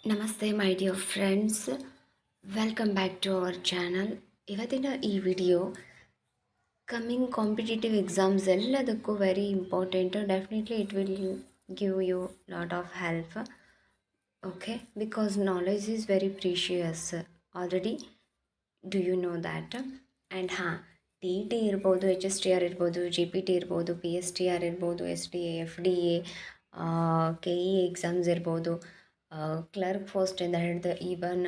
ನಮಸ್ತೆ my dear friends, welcome back to our channel. ಇವತ್ತಿನ ಈ ವಿಡಿಯೋ ಕಮ್ಮಿಂಗ್ ಕಾಂಪಿಟೇಟಿವ್ ಎಕ್ಸಾಮ್ಸ್ ಎಲ್ಲದಕ್ಕೂ very important. Definitely it will give you lot of help. Okay, because knowledge is very precious. Already do you know that? And T E T ಇರ್ಬೋದು, H S T R ಇರ್ಬೋದು, G P T ಇರ್ಬೋದು, P S T R ಇರ್ಬೋದು, S D A, F D A, K E exams ಇರ್ಬೋದು, clerk ಪೋಸ್ಟಿಂದ ಹಿಡಿದು even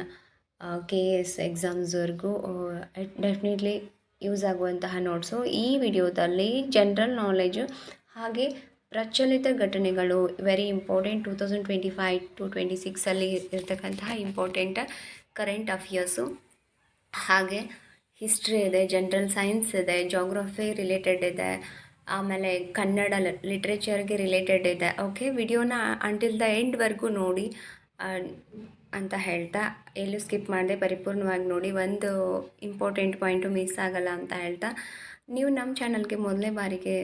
K S ಎಕ್ಸಾಮ್ಸ್ವರೆಗೂ definitely use ಆಗುವಂತಹ notes ಈ ವಿಡಿಯೋದಲ್ಲಿ ಜನರಲ್ ನಾಲೆಜು ಹಾಗೆ ಪ್ರಚಲಿತ ಘಟನೆಗಳು ವೆರಿ ಇಂಪಾರ್ಟೆಂಟ್ 2025-26 ಇರ್ತಕ್ಕಂತಹ ಇಂಪಾರ್ಟೆಂಟ್ ಕರೆಂಟ್ ಅಫಿಯರ್ಸು, ಹಾಗೆ ಹಿಸ್ಟ್ರಿ ಇದೆ, ಜನರಲ್ ಸೈನ್ಸ್ ಇದೆ, ಜೋಗ್ರಫಿ ರಿಲೇಟೆಡ್ ಇದೆ, ಆಮೇಲೆ ಕನ್ನಡ ಲಿಟ್ರೇಚರ್ಗೆ ರಿಲೇಟೆಡ್ ಇದೆ. ಓಕೆ, ವಿಡಿಯೋನ ಅಂಟಿಲ್ ದ ಎಂಡ್ವರೆಗೂ ನೋಡಿ ಅಂತ ಹೇಳ್ತಾ, ಎಲ್ಲೂ ಸ್ಕಿಪ್ ಮಾಡದೆ ಪರಿಪೂರ್ಣವಾಗಿ ನೋಡಿ, ಒಂದು ಇಂಪಾರ್ಟೆಂಟ್ ಪಾಯಿಂಟು ಮಿಸ್ ಆಗಲ್ಲ ಅಂತ ಹೇಳ್ತಾ, ನೀವು ನಮ್ಮ ಚಾನಲ್ಗೆ ಮೊದಲನೇ ಬಾರಿಗೆ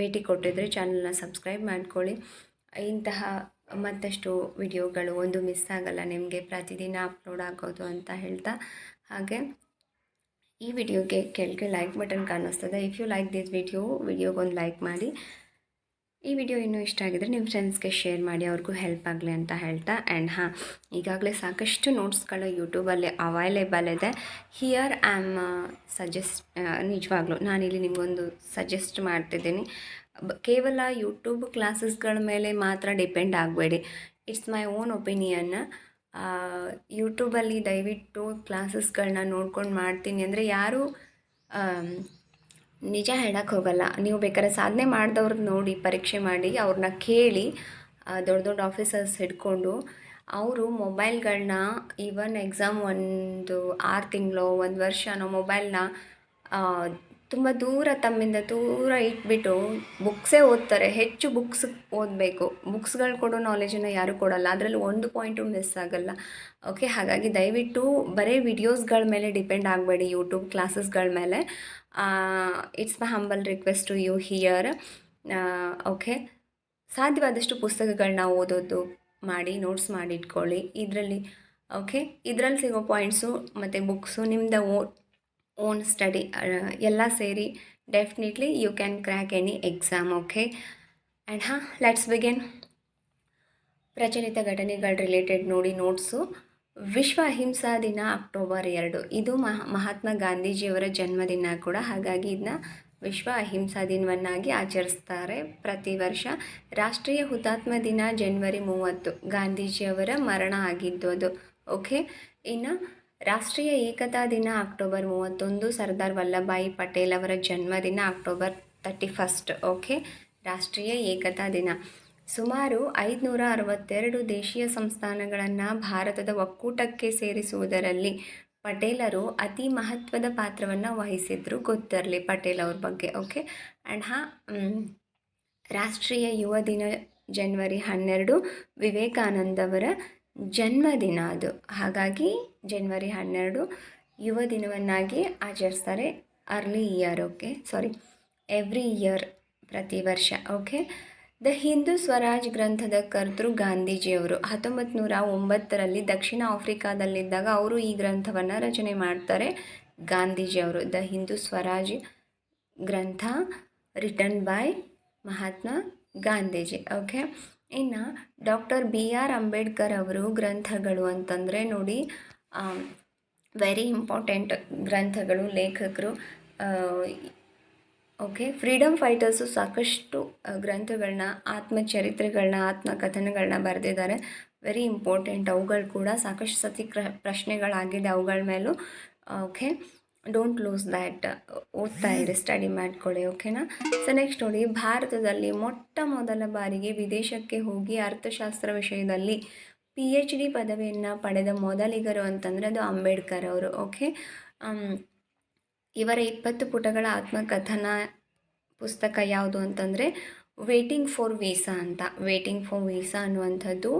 ಭೇಟಿ ಕೊಟ್ಟಿದ್ರೆ ಚಾನಲ್ನ ಸಬ್ಸ್ಕ್ರೈಬ್ ಮಾಡ್ಕೊಳ್ಳಿ. ಇಂತಹ ಮತ್ತಷ್ಟು ವಿಡಿಯೋಗಳು ಒಂದು ಮಿಸ್ ಆಗಲ್ಲ ನಿಮಗೆ, ಪ್ರತಿದಿನ ಅಪ್ಲೋಡ್ ಆಗೋದು ಅಂತ ಹೇಳ್ತಾ, ಹಾಗೆ ಈ ವಿಡಿಯೋಗೆ ಕೆಳಗೆ ಲೈಕ್ ಬಟನ್ ಕಾಣಿಸ್ತದೆ. ಇಫ್ ಯು ಲೈಕ್ ದಿಸ್ ವಿಡಿಯೋಗೊಂದು ಲೈಕ್ ಮಾಡಿ. ಈ ವಿಡಿಯೋ ಇನ್ನೂ ಇಷ್ಟ ಆಗಿದ್ರೆ ನಿಮ್ಮ ಫ್ರೆಂಡ್ಸ್ಗೆ ಶೇರ್ ಮಾಡಿ, ಅವ್ರಿಗೂ ಹೆಲ್ಪ್ ಆಗಲಿ ಅಂತ ಹೇಳ್ತಾ. ಆ್ಯಂಡ್ ಈಗಾಗಲೇ ಸಾಕಷ್ಟು ನೋಟ್ಸ್ಗಳು ಯೂಟ್ಯೂಬಲ್ಲಿ ಅವೈಲೇಬಲ್ ಇದೆ. ಹಿಯರ್ ಐ ಆಮ್ ಸಜೆಸ್ಟ್, ನಿಜವಾಗ್ಲೂ ನಾನಿಲ್ಲಿ ನಿಮಗೊಂದು ಸಜೆಸ್ಟ್ ಮಾಡ್ತಿದ್ದೀನಿ. ಕೇವಲ ಯೂಟ್ಯೂಬ್ ಕ್ಲಾಸಸ್ಗಳ ಮೇಲೆ ಮಾತ್ರ ಡಿಪೆಂಡ್ ಆಗಬೇಡಿ. It's my own opinion. ಯೂಟ್ಯೂಬಲ್ಲಿ ದಯವಿಟ್ಟು ಕ್ಲಾಸಸ್ಗಳನ್ನ ನೋಡ್ಕೊಂಡು ಮಾಡ್ತೀನಿ ಅಂದರೆ ಯಾರೂ ನಿಜ ಹೇಳಕ್ಕೆ ಹೋಗಲ್ಲ. ನೀವು ಬೇಕಾದ್ರೆ ಸಾಧನೆ ಮಾಡಿದವ್ರದ್ದು ನೋಡಿ, ಪರೀಕ್ಷೆ ಮಾಡಿ, ಅವ್ರನ್ನ ಕೇಳಿ, ದೊಡ್ಡ ದೊಡ್ಡ ಆಫೀಸರ್ಸ್ ಹಿಡ್ಕೊಂಡು ಅವರು ಮೊಬೈಲ್ಗಳನ್ನ ಈವನ್ ಎಕ್ಸಾಮ್ ಒಂದು 6 ತಿಂಗಳು 1 ವರ್ಷನೋ ಮೊಬೈಲ್ನ ತುಂಬ ದೂರ ತಮ್ಮಿಂದ ದೂರ ಇಟ್ಬಿಟ್ಟು ಬುಕ್ಸೇ ಓದ್ತಾರೆ. ಹೆಚ್ಚು ಬುಕ್ಸ್ ಓದಬೇಕು. ಬುಕ್ಸ್ಗಳು ಕೊಡೋ ನಾಲೆಜನ್ನು ಯಾರೂ ಕೊಡಲ್ಲ, ಅದರಲ್ಲಿ ಒಂದು ಪಾಯಿಂಟು ಮಿಸ್ ಆಗಲ್ಲ. ಓಕೆ, ಹಾಗಾಗಿ ದಯವಿಟ್ಟು ಬರೀ ವಿಡಿಯೋಸ್ಗಳ ಮೇಲೆ ಡಿಪೆಂಡ್ ಆಗಬೇಡಿ, ಯೂಟ್ಯೂಬ್ ಕ್ಲಾಸಸ್ಗಳ ಮೇಲೆ. It's my humble request to you here. Okay, ಸಾಧ್ಯವಾದಷ್ಟು ಪುಸ್ತಕಗಳನ್ನ ಓದೋದು ಮಾಡಿ, ನೋಟ್ಸ್ ಮಾಡಿ ಇಟ್ಕೊಳ್ಳಿ ಇದರಲ್ಲಿ. ಓಕೆ, ಇದರಲ್ಲಿ ಸಿಗೋ ಪಾಯಿಂಟ್ಸು ಮತ್ತು ಬುಕ್ಸು ನಿಮ್ಮದು ಓನ್ ಸ್ಟಡಿ ಎಲ್ಲ ಸೇರಿ definitely you can crack any exam. Okay, and let's begin. ಪ್ರಚಲಿತ ಘಟನೆಗಳ ರಿಲೇಟೆಡ್ ನೋಡಿ ನೋಟ್ಸು. ವಿಶ್ವ ಅಹಿಂಸಾ ದಿನ ಅಕ್ಟೋಬರ್ 2. ಇದು ಮಹಾತ್ಮ ಗಾಂಧೀಜಿಯವರ ಜನ್ಮದಿನ ಕೂಡ, ಹಾಗಾಗಿ ಇದನ್ನ ವಿಶ್ವ ಅಹಿಂಸಾ ದಿನವನ್ನಾಗಿ ಆಚರಿಸ್ತಾರೆ ಪ್ರತಿ ವರ್ಷ. ರಾಷ್ಟ್ರೀಯ ಹುತಾತ್ಮ ದಿನ ಜನವರಿ 30, ಗಾಂಧೀಜಿಯವರ ಮರಣ ಆಗಿದ್ದು ಅದು. ಓಕೆ, ಇನ್ನು ರಾಷ್ಟ್ರೀಯ ಏಕತಾ ದಿನ ಅಕ್ಟೋಬರ್ 31, ಸರ್ದಾರ್ ವಲ್ಲಭಾಯಿ ಪಟೇಲ್ ಅವರ ಜನ್ಮದಿನ ಅಕ್ಟೋಬರ್ 31. ಓಕೆ, ರಾಷ್ಟ್ರೀಯ ಏಕತಾ ದಿನ. ಸುಮಾರು 562 ದೇಶೀಯ ಸಂಸ್ಥಾನಗಳನ್ನು ಭಾರತದ ಒಕ್ಕೂಟಕ್ಕೆ ಸೇರಿಸುವುದರಲ್ಲಿ ಪಟೇಲರು ಅತಿ ಮಹತ್ವದ ಪಾತ್ರವನ್ನು ವಹಿಸಿದ್ರು, ಗೊತ್ತಿರಲಿ ಪಟೇಲ್ ಅವ್ರ ಬಗ್ಗೆ. ಓಕೆ, ಆ್ಯಂಡ್ ರಾಷ್ಟ್ರೀಯ ಯುವ ದಿನ ಜನವರಿ 12, ವಿವೇಕಾನಂದ ಅವರ ಜನ್ಮದಿನ ಅದು. ಹಾಗಾಗಿ ಜನವರಿ 12 ಯುವ ದಿನವನ್ನಾಗಿ ಆಚರಿಸ್ತಾರೆ early year. Okay, every year, ಪ್ರತಿ ವರ್ಷ. ಓಕೆ, ದ ಹಿಂದೂ ಸ್ವರಾಜ್ ಗ್ರಂಥದ ಕರ್ತೃ ಗಾಂಧೀಜಿಯವರು 1909ರಲ್ಲಿ ದಕ್ಷಿಣ ಆಫ್ರಿಕಾದಲ್ಲಿದ್ದಾಗ ಅವರು ಈ ಗ್ರಂಥವನ್ನು ರಚನೆ ಮಾಡ್ತಾರೆ. ಗಾಂಧೀಜಿಯವರು ದ ಹಿಂದೂ ಸ್ವರಾಜ್ ಗ್ರಂಥ written by Mahatma Gandhiji. Okay, ಇನ್ನು ಡಾಕ್ಟರ್ BR ಅಂಬೇಡ್ಕರ್ ಅವರು ಗ್ರಂಥಗಳು ಅಂತಂದರೆ ನೋಡಿ, ವೆರಿ ಇಂಪಾರ್ಟೆಂಟ್ ಗ್ರಂಥಗಳು, ಲೇಖಕರು. ಓಕೆ, ಫ್ರೀಡಮ್ ಫೈಟರ್ಸು ಸಾಕಷ್ಟು ಗ್ರಂಥಗಳನ್ನ, ಆತ್ಮಚರಿತ್ರೆಗಳನ್ನ, ಆತ್ಮಕಥನಗಳನ್ನ ಬರೆದಿದ್ದಾರೆ. ವೆರಿ ಇಂಪಾರ್ಟೆಂಟ್ ಅವುಗಳು ಕೂಡ. ಸಾಕಷ್ಟು ಸತಿ ಪ್ರಶ್ನೆಗಳಾಗಿದೆ ಅವುಗಳ ಮೇಲೂ. Okay, don't lose that. ಓದ್ತಾ ಇರಿ, ಸ್ಟಡಿ ಮಾಡ್ಕೊಳ್ಳಿ. ಓಕೆನಾ? ಸೊ ನೆಕ್ಸ್ಟ್ ನೋಡಿ, ಭಾರತದಲ್ಲಿ ಮೊಟ್ಟ ಮೊದಲ ಬಾರಿಗೆ ವಿದೇಶಕ್ಕೆ ಹೋಗಿ ಅರ್ಥಶಾಸ್ತ್ರ ವಿಷಯದಲ್ಲಿ PhD ಪದವಿಯನ್ನು ಪಡೆದ ಮೊದಲಿಗರು ಅಂತಂದರೆ ಅದು ಅಂಬೇಡ್ಕರ್ ಅವರು. ಓಕೆ, ಇವರ 20 ಪುಟಗಳ ಆತ್ಮಕಥನ ಪುಸ್ತಕ ಯಾವುದು ಅಂತಂದರೆ ವೇಟಿಂಗ್ ಫಾರ್ ವೀಸಾ ಅಂತ. ವೇಟಿಂಗ್ ಫಾರ್ ವೀಸಾ ಅನ್ನುವಂಥದ್ದು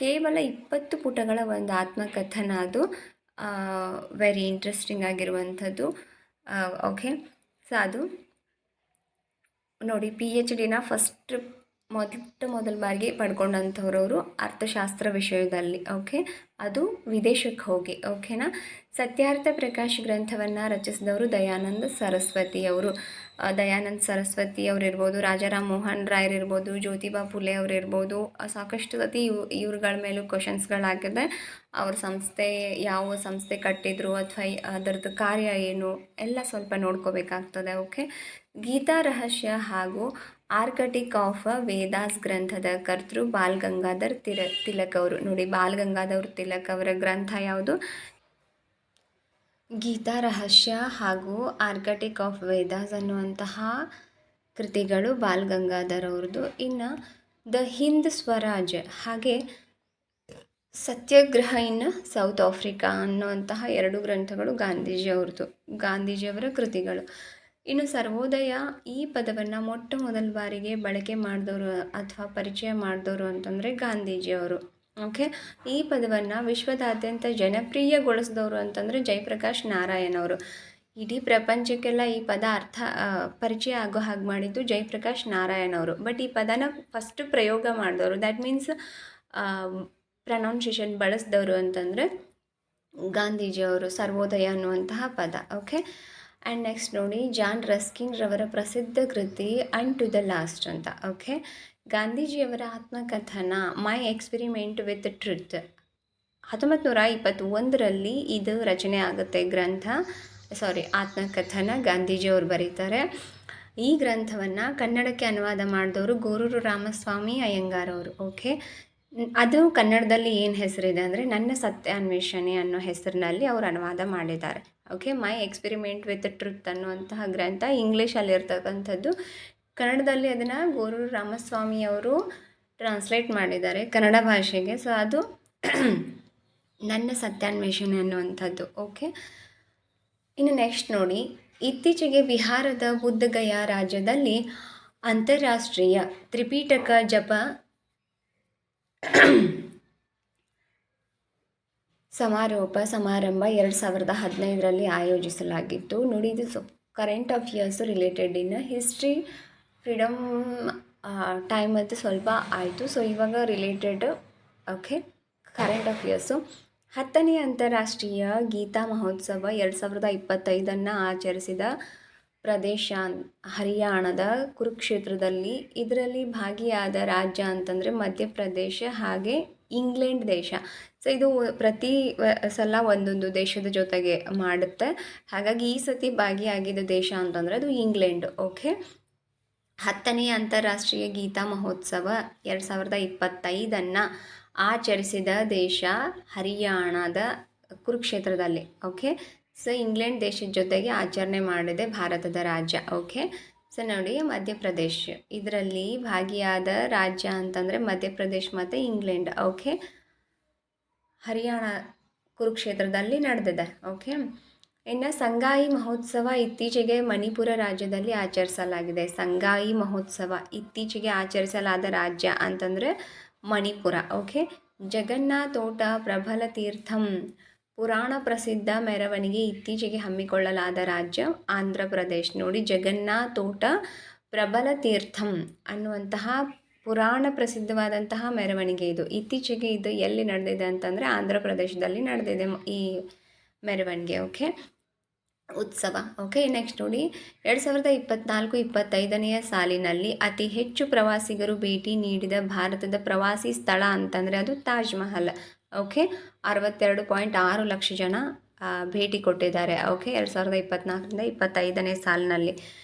ಕೇವಲ 20 ಪುಟಗಳ ಒಂದು ಆತ್ಮಕಥನ. ಅದು ವೆರಿ ಇಂಟ್ರೆಸ್ಟಿಂಗ್ ಆಗಿರುವಂಥದ್ದು. ಓಕೆ, ಸೊ ಅದು ನೋಡಿ, PhDನ ಫಸ್ಟ್ ಮೊದಲ ಬಾರಿಗೆ ಪಡ್ಕೊಂಡಂಥವ್ರವರು ಅರ್ಥಶಾಸ್ತ್ರ ವಿಷಯದಲ್ಲಿ. ಓಕೆ, ಅದು ವಿದೇಶಕ್ಕೆ ಹೋಗಿ. ಓಕೆನಾ. ಸತ್ಯಾರ್ಥ ಪ್ರಕಾಶ್ ಗ್ರಂಥವನ್ನು ರಚಿಸಿದವರು ದಯಾನಂದ ಸರಸ್ವತಿ ಅವರು. ದಯಾನಂದ ಸರಸ್ವತಿ ಅವರಿರ್ಬೋದು, ರಾಜಾರಾಮ್ ಮೋಹನ್ ರಾಯರಿರ್ಬೋದು, ಜ್ಯೋತಿಬಾ ಫುಲೆ ಅವರಿರ್ಬೋದು. ಸಾಕಷ್ಟು ಸತಿ ಇವ್ರುಗಳ ಮೇಲೂ ಕ್ವಶನ್ಸ್ಗಳಾಗಿದೆ. ಅವ್ರ ಸಂಸ್ಥೆ ಯಾವ ಸಂಸ್ಥೆ ಕಟ್ಟಿದ್ರು ಅಥವಾ ಅದರದ್ದು ಕಾರ್ಯ ಏನು ಎಲ್ಲ ಸ್ವಲ್ಪ ನೋಡ್ಕೋಬೇಕಾಗ್ತದೆ. ಓಕೆ. ಗೀತಾ ರಹಸ್ಯ ಹಾಗೂ ಆರ್ಕಟಿಕ್ ಆಫ್ ವೇದಾಸ್ ಗ್ರಂಥದ ಕರ್ತೃ ಬಾಲ್ ಗಂಗಾಧರ್ ತಿಲಕ್ ಅವರು. ನೋಡಿ, ಬಾಲ್ ಗಂಗಾಧರ್ ತಿಲಕ್ ಅವರ ಗ್ರಂಥ ಯಾವುದು? ಗೀತಾ ರಹಸ್ಯ ಹಾಗೂ ಆರ್ಕಟಿಕ್ ಆಫ್ ವೇದಾಸ್ ಅನ್ನುವಂತಹ ಕೃತಿಗಳು ಬಾಲ್ ಗಂಗಾಧರ್ ಅವ್ರದ್ದು. ಇನ್ನು ದ ಹಿಂದ್ ಸ್ವರಾಜ್ ಹಾಗೆ ಸತ್ಯಾಗ್ರಹ ಇನ್ ಸೌತ್ ಆಫ್ರಿಕಾ ಅನ್ನುವಂತಹ 2 ಗ್ರಂಥಗಳು ಗಾಂಧೀಜಿಯವರ ಕೃತಿಗಳು. ಇನ್ನು ಸರ್ವೋದಯ ಈ ಪದವನ್ನು ಮೊದಲ ಬಾರಿಗೆ ಬಳಕೆ ಮಾಡಿದವರು ಅಥವಾ ಪರಿಚಯ ಮಾಡಿದವರು ಅಂತಂದರೆ ಗಾಂಧೀಜಿಯವರು. ಓಕೆ. ಈ ಪದವನ್ನು ವಿಶ್ವದಾದ್ಯಂತ ಜನಪ್ರಿಯಗೊಳಿಸಿದವರು ಅಂತಂದರೆ ಜಯಪ್ರಕಾಶ್ ನಾರಾಯಣ್ ಅವರು. ಇಡೀ ಪ್ರಪಂಚಕ್ಕೆಲ್ಲ ಈ ಪದ ಪರಿಚಯ ಆಗೋ ಹಾಗೆ ಮಾಡಿದ್ದು ಜಯಪ್ರಕಾಶ್ ನಾರಾಯಣ್ ಅವರು. ಬಟ್ ಈ ಪದನ ಫಸ್ಟ್ ಪ್ರಯೋಗ ಮಾಡಿದವರು, ದ್ಯಾಟ್ ಮೀನ್ಸ್ ಪ್ರನೌನ್ಸಿಯೇಷನ್ ಬಳಸಿದವರು ಅಂತಂದರೆ ಗಾಂಧೀಜಿಯವರು, ಸರ್ವೋದಯ ಅನ್ನುವಂತಹ ಪದ. ಓಕೆ. ಆ್ಯಂಡ್ ನೆಕ್ಸ್ಟ್ ನೋಡಿ, ಜಾನ್ ರಸ್ಕಿನ್ ರವರ ಪ್ರಸಿದ್ಧ ಕೃತಿ ಅಂಡ್ ಟು ದ ಲಾಸ್ಟ್ ಅಂತ. ಓಕೆ. ಗಾಂಧೀಜಿಯವರ ಆತ್ಮಕಥನ ಮೈ ಎಕ್ಸ್ಪೆರಿಮೆಂಟ್ ವಿತ್ ಟ್ರುತ್ 1921ರಲ್ಲಿ ಇದು ರಚನೆ ಆಗುತ್ತೆ. ಆತ್ಮಕಥನ ಗಾಂಧೀಜಿಯವರು ಬರೀತಾರೆ. ಈ ಗ್ರಂಥವನ್ನು ಕನ್ನಡಕ್ಕೆ ಅನುವಾದ ಮಾಡಿದವರು ಗೋರೂರು ರಾಮಸ್ವಾಮಿ ಅಯ್ಯಂಗಾರ್ ಅವರು. ಓಕೆ. ಅದು ಕನ್ನಡದಲ್ಲಿ ಏನು ಹೆಸರಿದೆ ಅಂದರೆ ನನ್ನ ಸತ್ಯಾನ್ವೇಷಣೆ ಅನ್ನೋ ಹೆಸರಿನಲ್ಲಿ ಅವರು ಅನುವಾದ ಮಾಡಿದ್ದಾರೆ. Okay. My experiment with truth ಅನ್ನುವಂತಹ ಗ್ರಂಥ ಇಂಗ್ಲೀಷಲ್ಲಿರ್ತಕ್ಕಂಥದ್ದು. ಕನ್ನಡದಲ್ಲಿ ಅದನ್ನು ಗೋರೂರು ರಾಮಸ್ವಾಮಿ ಅವರು ಟ್ರಾನ್ಸ್ಲೇಟ್ ಮಾಡಿದ್ದಾರೆ ಕನ್ನಡ ಭಾಷೆಗೆ. ಸೊ ಅದು ನನ್ನ ಸತ್ಯಾನ್ವೇಷಣೆ ಅನ್ನುವಂಥದ್ದು. ಓಕೆ. ಇನ್ನು ನೆಕ್ಸ್ಟ್ ನೋಡಿ, ಇತ್ತೀಚೆಗೆ ಬಿಹಾರದ ಬುದ್ಧಗಯಾ ರಾಜ್ಯದಲ್ಲಿ ಅಂತಾರಾಷ್ಟ್ರೀಯ ತ್ರಿಪಿಟಕ ಜಪ ಸಮಾರಂಭ 2015ರಲ್ಲಿ ಆಯೋಜಿಸಲಾಗಿತ್ತು. ನೋಡಿ, ಇದು current affairs related in history freedom time ಅಂತ ಸ್ವಲ್ಪ ಆಯಿತು. ಸೊ ಇವಾಗ ರಿಲೇಟೆಡ್. ಓಕೆ. Current affairs. 10ನೇ ಅಂತಾರಾಷ್ಟ್ರೀಯ ಗೀತಾ ಮಹೋತ್ಸವ 2025 ಆಚರಿಸಿದ ಪ್ರದೇಶ ಹರಿಯಾಣದ ಕುರುಕ್ಷೇತ್ರದಲ್ಲಿ. ಇದರಲ್ಲಿ ಭಾಗಿಯಾದ ರಾಜ್ಯ ಅಂತಂದರೆ ಮಧ್ಯಪ್ರದೇಶ ಹಾಗೆ ಇಂಗ್ಲೆಂಡ್ ದೇಶ. ಸೊ ಇದು ಪ್ರತಿ ಸಲ ಒಂದೊಂದು ದೇಶದ ಜೊತೆಗೆ ಮಾಡುತ್ತೆ. ಹಾಗಾಗಿ ಈ ಸತಿ ಭಾಗಿಯಾಗಿದ್ದ ದೇಶ ಅಂತಂದರೆ ಅದು ಇಂಗ್ಲೆಂಡ್. ಓಕೆ. 10ನೇ ಅಂತಾರಾಷ್ಟ್ರೀಯ ಗೀತಾ ಮಹೋತ್ಸವ 2025 ಆಚರಿಸಿದ ದೇಶ ಹರಿಯಾಣದ ಕುರುಕ್ಷೇತ್ರದಲ್ಲಿ. ಓಕೆ. ಸೊ ಇಂಗ್ಲೆಂಡ್ ದೇಶದ ಜೊತೆಗೆ ಆಚರಣೆ ಮಾಡಿದೆ ಭಾರತದ ರಾಜ್ಯ. ಓಕೆ. ಸೊ ನೋಡಿ, ಮಧ್ಯಪ್ರದೇಶ್ ಇದರಲ್ಲಿ ಭಾಗಿಯಾದ ರಾಜ್ಯ ಅಂತಂದರೆ ಮಧ್ಯಪ್ರದೇಶ್ ಮತ್ತು ಇಂಗ್ಲೆಂಡ್. ಓಕೆ. ಹರಿಯಾಣ ಕುರುಕ್ಷೇತ್ರದಲ್ಲಿ ನಡೆದಿದೆ. ಓಕೆ. ಇನ್ನು ಸಂಗಾಯಿ ಮಹೋತ್ಸವ ಇತ್ತೀಚೆಗೆ ಮಣಿಪುರ ರಾಜ್ಯದಲ್ಲಿ ಆಚರಿಸಲಾಗಿದೆ. ಸಂಗಾಯಿ ಮಹೋತ್ಸವ ಇತ್ತೀಚೆಗೆ ಆಚರಿಸಲಾದ ರಾಜ್ಯ ಅಂತಂದರೆ ಮಣಿಪುರ. ಓಕೆ. ಜಗನ್ನಾಥೋಟ ಪ್ರಬಲ ತೀರ್ಥಂ ಪುರಾಣ ಪ್ರಸಿದ್ಧ ಮೆರವಣಿಗೆ ಇತ್ತೀಚೆಗೆ ಹಮ್ಮಿಕೊಳ್ಳಲಾದ ರಾಜ್ಯ ಆಂಧ್ರ ಪ್ರದೇಶ್. ನೋಡಿ, ಜಗನ್ನಾಥೋಟ ಪ್ರಬಲ ತೀರ್ಥಂ ಅನ್ನುವಂತಹ ಪುರಾಣ ಪ್ರಸಿದ್ಧವಾದಂತಹ ಮೆರವಣಿಗೆ ಇದು ಇತ್ತೀಚೆಗೆ ಇದು ಎಲ್ಲಿ ನಡೆದಿದೆ ಅಂತಂದರೆ ಆಂಧ್ರ ಪ್ರದೇಶದಲ್ಲಿ ನಡೆದಿದೆ ಈ ಮೆರವಣಿಗೆ. ಓಕೆ, ಉತ್ಸವ. ಓಕೆ, ನೆಕ್ಸ್ಟ್ ನೋಡಿ, 2024-25ನೇ ಸಾಲಿನಲ್ಲಿ ಅತಿ ಹೆಚ್ಚು ಪ್ರವಾಸಿಗರು ಭೇಟಿ ನೀಡಿದ ಭಾರತದ ಪ್ರವಾಸಿ ಸ್ಥಳ ಅಂತಂದರೆ ಅದು ತಾಜ್ ಮಹಲ್. ಓಕೆ, 62.6 ಲಕ್ಷ ಜನ ಭೇಟಿ ಕೊಟ್ಟಿದ್ದಾರೆ. ಓಕೆ, 2024-25ನೇ ಸಾಲಿನಲ್ಲಿ.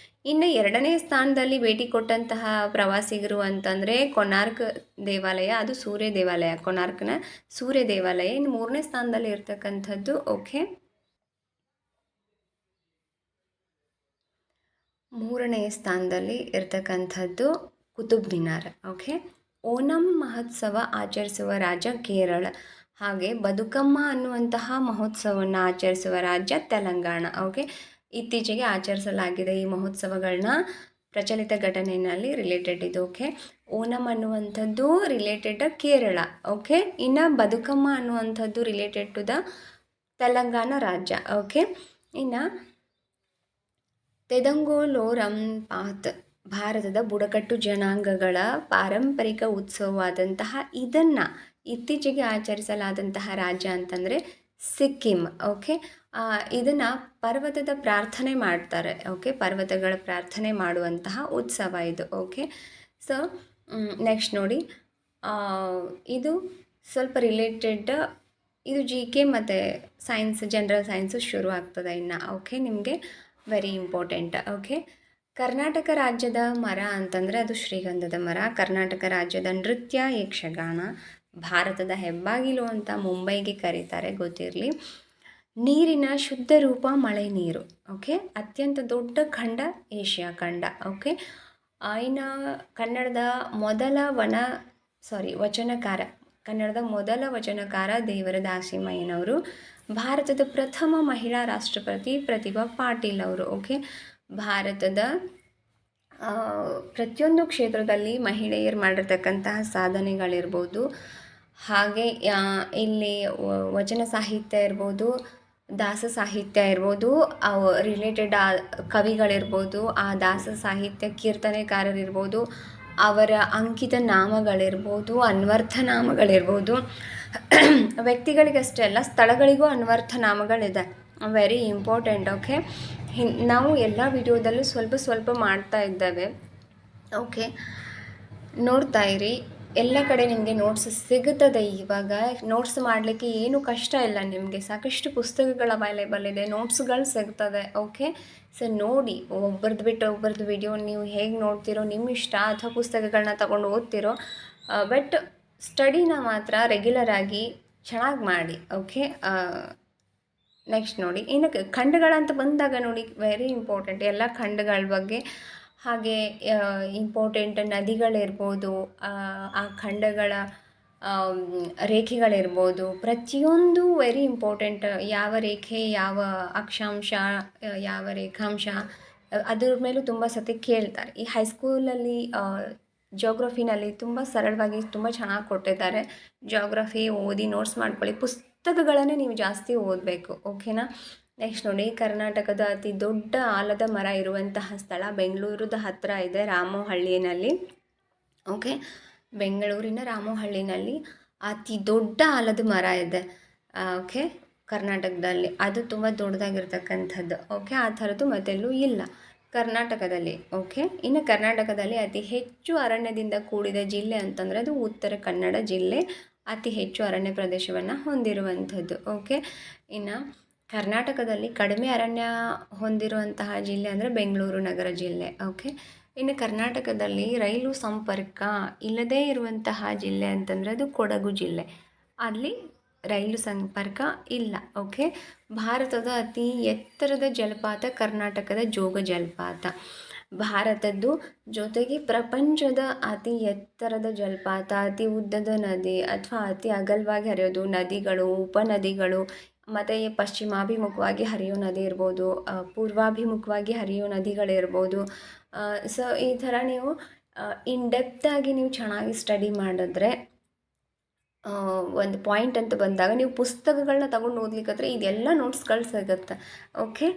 ಇನ್ನು 2ನೇ ಸ್ಥಾನದಲ್ಲಿ ಭೇಟಿ ಕೊಟ್ಟಂತಹ ಪ್ರವಾಸಿಗರು ಅಂತಂದರೆ ಕೊನಾರ್ಕ್ ದೇವಾಲಯ, ಅದು ಸೂರ್ಯ ದೇವಾಲಯ, ಕೊನಾರ್ಕ್ನ ಸೂರ್ಯ ದೇವಾಲಯ. ಇನ್ನು 3ನೇ ಸ್ಥಾನದಲ್ಲಿ ಇರ್ತಕ್ಕಂಥದ್ದು ಓಕೆ 3ನೇ ಸ್ಥಾನದಲ್ಲಿ ಇರ್ತಕ್ಕಂಥದ್ದು ಕುತುಬ್ ಮಿನಾರ್. ಓಕೆ, ಓಣಂ ಮಹೋತ್ಸವ ಆಚರಿಸುವ ರಾಜ್ಯ ಕೇರಳ, ಹಾಗೆ ಬದುಕಮ್ಮ ಅನ್ನುವಂತಹ ಮಹೋತ್ಸವವನ್ನು ಆಚರಿಸುವ ರಾಜ್ಯ ತೆಲಂಗಾಣ. ಓಕೆ, ಇತ್ತೀಚೆಗೆ ಆಚರಿಸಲಾಗಿದೆ ಈ ಮಹೋತ್ಸವಗಳನ್ನ, ಪ್ರಚಲಿತ ಘಟನೆಯಲ್ಲಿ ರಿಲೇಟೆಡ್ ಇದು. ಓಕೆ, ಓಣಂ ಅನ್ನುವಂಥದ್ದು ರಿಲೇಟೆಡ್ ಕೇರಳ. ಓಕೆ, ಇನ್ನು ಬದುಕಮ್ಮ ಅನ್ನುವಂಥದ್ದು ರಿಲೇಟೆಡ್ ಟು ದ ತೆಲಂಗಾಣ ರಾಜ್ಯ. ಓಕೆ, ಇನ್ನು ತೆದಂಗೋಲೋರಂ ಪಾತ್ ಭಾರತದ ಬುಡಕಟ್ಟು ಜನಾಂಗಗಳ ಪಾರಂಪರಿಕ ಉತ್ಸವವಾದಂತಹ ಇದನ್ನು ಇತ್ತೀಚೆಗೆ ಆಚರಿಸಲಾದಂತಹ ರಾಜ್ಯ ಅಂತಂದರೆ ಸಿಕ್ಕಿಂ. ಓಕೆ, ಇದನ್ನು ಪರ್ವತದ ಪ್ರಾರ್ಥನೆ ಮಾಡ್ತಾರೆ. ಓಕೆ, ಪರ್ವತಗಳ ಪ್ರಾರ್ಥನೆ ಮಾಡುವಂತಹ ಉತ್ಸವ ಇದು. ಓಕೆ, ಸೊ ನೆಕ್ಸ್ಟ್ ನೋಡಿ, ಇದು ಸ್ವಲ್ಪ ರಿಲೇಟೆಡ್, ಇದು GK ಮತ್ತು ಸೈನ್ಸ್, ಜನರಲ್ ಸೈನ್ಸು ಶುರು ಆಗ್ತದೆ ಇನ್ನು. ಓಕೆ, ನಿಮಗೆ ವೆರಿ ಇಂಪಾರ್ಟೆಂಟ್. ಓಕೆ, ಕರ್ನಾಟಕ ರಾಜ್ಯದ ಮರ ಅಂತಂದರೆ ಅದು ಶ್ರೀಗಂಧದ ಮರ. ಕರ್ನಾಟಕ ರಾಜ್ಯದ ನೃತ್ಯ ಯಕ್ಷಗಾನ. ಭಾರತದ ಹೆಬ್ಬಾಗಿಲು ಅಂತ ಮುಂಬೈಗೆ ಕರೀತಾರೆ, ಗೊತ್ತಿರಲಿ. ನೀರಿನ ಶುದ್ಧ ರೂಪ ಮಳೆ ನೀರು. ಓಕೆ, ಅತ್ಯಂತ ದೊಡ್ಡ ಖಂಡ ಏಷ್ಯಾ ಖಂಡ. ಓಕೆ, ಇನ್ನು ಕನ್ನಡದ ಮೊದಲ ವಚನಕಾರ ದೇವರ ದಾಸಿಮಯ್ಯನವರು. ಭಾರತದ ಪ್ರಥಮ ಮಹಿಳಾ ರಾಷ್ಟ್ರಪತಿ ಪ್ರತಿಭಾ ಪಾಟೀಲ್ ಅವರು. ಓಕೆ, ಭಾರತದ ಪ್ರತಿಯೊಂದು ಕ್ಷೇತ್ರದಲ್ಲಿ ಮಹಿಳೆಯರು ಮಾಡಿರ್ತಕ್ಕಂತಹ ಸಾಧನೆಗಳಿರ್ಬೋದು, ಹಾಗೆ ಇಲ್ಲಿ ವಚನ ಸಾಹಿತ್ಯ ಇರ್ಬೋದು, ದಾಸ ಸಾಹಿತ್ಯ ಇರ್ಬೋದು, ರಿಲೇಟೆಡ್ ಕವಿಗಳಿರ್ಬೋದು, ಆ ದಾಸ ಸಾಹಿತ್ಯ ಕೀರ್ತನೆಕಾರರಿರ್ಬೋದು, ಅವರ ಅಂಕಿತ ನಾಮಗಳಿರ್ಬೋದು, ಅನ್ವರ್ಥ ನಾಮಗಳಿರ್ಬೋದು. ವ್ಯಕ್ತಿಗಳಿಗಷ್ಟೇ ಅಲ್ಲ, ಸ್ಥಳಗಳಿಗೂ ಅನ್ವರ್ಥ ನಾಮಗಳಿದೆ. Very important. ಓಕೆ, ನಾವು ಎಲ್ಲ ವಿಡಿಯೋದಲ್ಲೂ ಸ್ವಲ್ಪ ಮಾಡ್ತಾ ಇದ್ದೇವೆ. ಓಕೆ, ನೋಡ್ತಾ ಇರಿ, ಎಲ್ಲ ಕಡೆ ನಿಮಗೆ ನೋಟ್ಸ್ ಸಿಗುತ್ತದೆ. ಇವಾಗ ನೋಟ್ಸ್ ಮಾಡಲಿಕ್ಕೆ ಏನು ಕಷ್ಟ ಇಲ್ಲ, ನಿಮಗೆ ಸಾಕಷ್ಟು ಪುಸ್ತಕಗಳು ಅವೈಲೇಬಲ್ ಇದೆ, ನೋಟ್ಸ್ಗಳು ಸಿಗ್ತದೆ. ಓಕೆ, ಸೊ ನೋಡಿ, ಒಬ್ಬರದ್ದು ಬಿಟ್ಟು ಒಬ್ಬರದ್ದು ವಿಡಿಯೋ ನೀವು ಹೇಗೆ ನೋಡ್ತಿರೋ ನಿಮ್ಮ ಇಷ್ಟ, ಅಥವಾ ಪುಸ್ತಕಗಳನ್ನ ತಗೊಂಡು ಓದ್ತಿರೋ, ಬಟ್ ಸ್ಟಡಿನ ಮಾತ್ರ ರೆಗ್ಯುಲರಾಗಿ ಚೆನ್ನಾಗಿ ಮಾಡಿ. ಓಕೆ, ನೆಕ್ಸ್ಟ್ ನೋಡಿ, ಇನ್ನು ಖಂಡಗಳಂತ ಬಂದಾಗ ನೋಡಿ, ವೆರಿ ಇಂಪಾರ್ಟೆಂಟ್ ಎಲ್ಲ ಖಂಡಗಳ ಬಗ್ಗೆ. ಹಾಗೆ ಇಂಪಾರ್ಟೆಂಟ್ ನದಿಗಳಿರ್ಬೋದು, ಆ ಖಂಡಗಳ ರೇಖೆಗಳಿರ್ಬೋದು, ಪ್ರತಿಯೊಂದು ವೆರಿ ಇಂಪಾರ್ಟೆಂಟ್. ಯಾವ ರೇಖೆ, ಯಾವ ಅಕ್ಷಾಂಶ, ಯಾವ ರೇಖಾಂಶ, ಅದ್ರ ಮೇಲೂ ತುಂಬ ಸತಿ ಕೇಳ್ತಾರೆ. ಈ ಹೈಸ್ಕೂಲಲ್ಲಿ ಜಿಯೋಗ್ರಫಿನಲ್ಲಿ ತುಂಬ ಸರಳವಾಗಿ ತುಂಬ ಚೆನ್ನಾಗಿ ಕೊಟ್ಟಿದ್ದಾರೆ. ಜಿಯೋಗ್ರಫಿ ಓದಿ ನೋಟ್ಸ್ ಮಾಡ್ಕೊಳ್ಳಿ, ಪುಸ್ತಕಗಳನ್ನೇ ನೀವು ಜಾಸ್ತಿ ಓದಬೇಕು. ಓಕೆನಾ. ನೆಕ್ಸ್ಟ್ ನೋಡಿ, ಕರ್ನಾಟಕದ ಅತಿ ದೊಡ್ಡ ಆಲದ ಮರ ಇರುವಂತಹ ಸ್ಥಳ ಬೆಂಗಳೂರದ ಹತ್ತಿರ ಇದೆ, ರಾಮೋಹಳ್ಳಿನಲ್ಲಿ. ಓಕೆ, ಬೆಂಗಳೂರಿನ ರಾಮೋಹಳ್ಳಿನಲ್ಲಿ ಅತಿ ದೊಡ್ಡ ಆಲದ ಮರ ಇದೆ. ಓಕೆ, ಕರ್ನಾಟಕದಲ್ಲಿ ಅದು ತುಂಬ ದೊಡ್ಡದಾಗಿರ್ತಕ್ಕಂಥದ್ದು. ಓಕೆ, ಆ ಥರದ್ದು ಮತ್ತೆಲ್ಲೂ ಇಲ್ಲ ಕರ್ನಾಟಕದಲ್ಲಿ. ಓಕೆ, ಇನ್ನು ಕರ್ನಾಟಕದಲ್ಲಿ ಅತಿ ಹೆಚ್ಚು ಅರಣ್ಯದಿಂದ ಕೂಡಿದ ಜಿಲ್ಲೆ ಅಂತಂದರೆ ಅದು ಉತ್ತರ ಕನ್ನಡ ಜಿಲ್ಲೆ, ಅತಿ ಹೆಚ್ಚು ಅರಣ್ಯ ಪ್ರದೇಶವನ್ನು ಹೊಂದಿರುವಂಥದ್ದು. ಓಕೆ, ಇನ್ನು ಕರ್ನಾಟಕದಲ್ಲಿ ಕಡಿಮೆ ಅರಣ್ಯ ಹೊಂದಿರುವಂತಹ ಜಿಲ್ಲೆ ಅಂದರೆ ಬೆಂಗಳೂರು ನಗರ ಜಿಲ್ಲೆ. ಓಕೆ, ಇನ್ನು ಕರ್ನಾಟಕದಲ್ಲಿ ರೈಲು ಸಂಪರ್ಕ ಇಲ್ಲದೇ ಇರುವಂತಹ ಜಿಲ್ಲೆ ಅಂತಂದರೆ ಅದು ಕೊಡಗು ಜಿಲ್ಲೆ, ಅಲ್ಲಿ ರೈಲು ಸಂಪರ್ಕ ಇಲ್ಲ. ಓಕೆ, ಭಾರತದ ಅತಿ ಎತ್ತರದ ಜಲಪಾತ ಕರ್ನಾಟಕದ ಜೋಗ ಜಲಪಾತ ಭಾರತದ್ದು, ಜೊತೆಗೆ ಪ್ರಪಂಚದ ಅತಿ ಎತ್ತರದ ಜಲಪಾತ, ಅತಿ ಉದ್ದದ ನದಿ ಅಥವಾ ಅತಿ ಅಗಲವಾಗಿ ಹರಿಯೋದು ನದಿಗಳು, ಉಪನದಿಗಳು, ಮತ್ತು ಪಶ್ಚಿಮಾಭಿಮುಖವಾಗಿ ಹರಿಯೋ ನದಿ ಇರ್ಬೋದು, ಪೂರ್ವಾಭಿಮುಖವಾಗಿ ಹರಿಯೋ ನದಿಗಳಿರ್ಬೋದು. ಸೊ ಈ ಥರ ನೀವು ಇನ್ ಡೆಪ್ತಾಗಿ ನೀವು ಚೆನ್ನಾಗಿ ಸ್ಟಡಿ ಮಾಡಿದ್ರೆ, ಒಂದು ಪಾಯಿಂಟ್ ಅಂತ ಬಂದಾಗ ನೀವು ಪುಸ್ತಕಗಳನ್ನ ತಗೊಂಡು ಓದ್ಲಿಕ್ಕಾದ್ರೆ ಇದೆಲ್ಲ ನೋಟ್ಸ್ಗಳು ಸಿಗುತ್ತೆ. ಓಕೆ,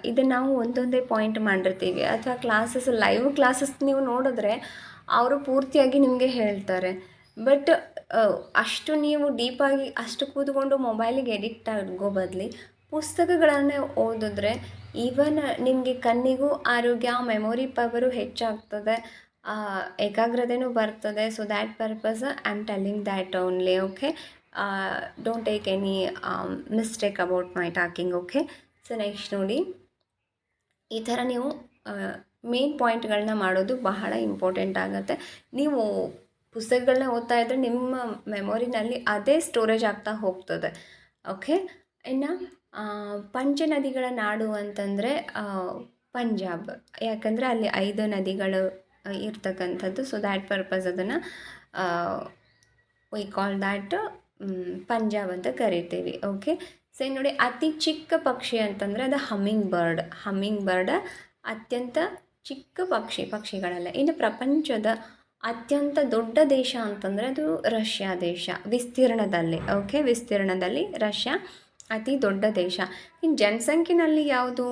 ಇದನ್ನು ನಾವು ಒಂದೊಂದೇ ಪಾಯಿಂಟ್ ಮಾಡಿರ್ತೀವಿ, ಅಥವಾ ಕ್ಲಾಸಸ್ ಲೈವ್ ಕ್ಲಾಸಸ್ ನೀವು ನೋಡಿದ್ರೆ ಅವರು ಪೂರ್ತಿಯಾಗಿ ನಿಮಗೆ ಹೇಳ್ತಾರೆ. ಬಟ್ ಅಷ್ಟು ನೀವು ಡೀಪಾಗಿ ಅಷ್ಟು ಕೂತ್ಕೊಂಡು ಮೊಬೈಲಿಗೆ ಎಡಿಕ್ಟ್ ಆಗೋ ಬದಲಿ ಪುಸ್ತಕಗಳನ್ನೇ ಓದಿದ್ರೆ ಈವನ್ ನಿಮಗೆ ಕಣ್ಣಿಗೂ ಆರೋಗ್ಯ, ಮೆಮೊರಿ ಪವರು ಹೆಚ್ಚಾಗ್ತದೆ, ಏಕಾಗ್ರತೆಯೂ ಬರ್ತದೆ. So that purpose I am telling that only. Okay, don't take any mistake about my talking. Okay, so next ನೋಡಿ, ಈ ಥರ ನೀವು ಮೇನ್ ಪಾಯಿಂಟ್ಗಳನ್ನ ಮಾಡೋದು ಬಹಳ ಇಂಪಾರ್ಟೆಂಟ್ ಆಗುತ್ತೆ. ನೀವು ಪುಸ್ತಕಗಳನ್ನ ಓದ್ತಾ ಇದ್ದರೆ ನಿಮ್ಮ ಮೆಮೊರಿನಲ್ಲಿ ಅದೇ ಸ್ಟೋರೇಜ್ ಆಗ್ತಾ ಹೋಗ್ತದೆ. ಓಕೆ, ಇನ್ನು ಪಂಚನದಿಗಳ ನಾಡು ಅಂತಂದರೆ ಪಂಜಾಬ್, ಯಾಕಂದರೆ ಅಲ್ಲಿ 5 ನದಿಗಳು ಇರ್ತಕ್ಕಂಥದ್ದು. ಸೊ ದ್ಯಾಟ್ ಪರ್ಪಸ್ ಅದನ್ನು ವಿ ಕಾಲ್ ದ್ಯಾಟ್ ಪಂಜಾಬ್ ಅಂತ ಕರಿತೀವಿ. ಓಕೆ, ಸೊ ನೋಡಿ, ಅತಿ ಚಿಕ್ಕ ಪಕ್ಷಿ ಅಂತಂದರೆ ಅದು ಹಮ್ಮಿಂಗ್ ಬರ್ಡ್ ಅತ್ಯಂತ ಚಿಕ್ಕ ಪಕ್ಷಿಗಳಲ್ಲ. ಇನ್ನು ಪ್ರಪಂಚದ ಅತ್ಯಂತ ದೊಡ್ಡ ದೇಶ ಅಂತಂದರೆ ಅದು ರಷ್ಯಾ ದೇಶ ವಿಸ್ತೀರ್ಣದಲ್ಲಿ. ಓಕೆ, ವಿಸ್ತೀರ್ಣದಲ್ಲಿ ರಷ್ಯಾ ಅತಿ ದೊಡ್ಡ ದೇಶ. ಇನ್ನು ಜನಸಂಖ್ಯೆಯಲ್ಲಿ ಯಾವುದು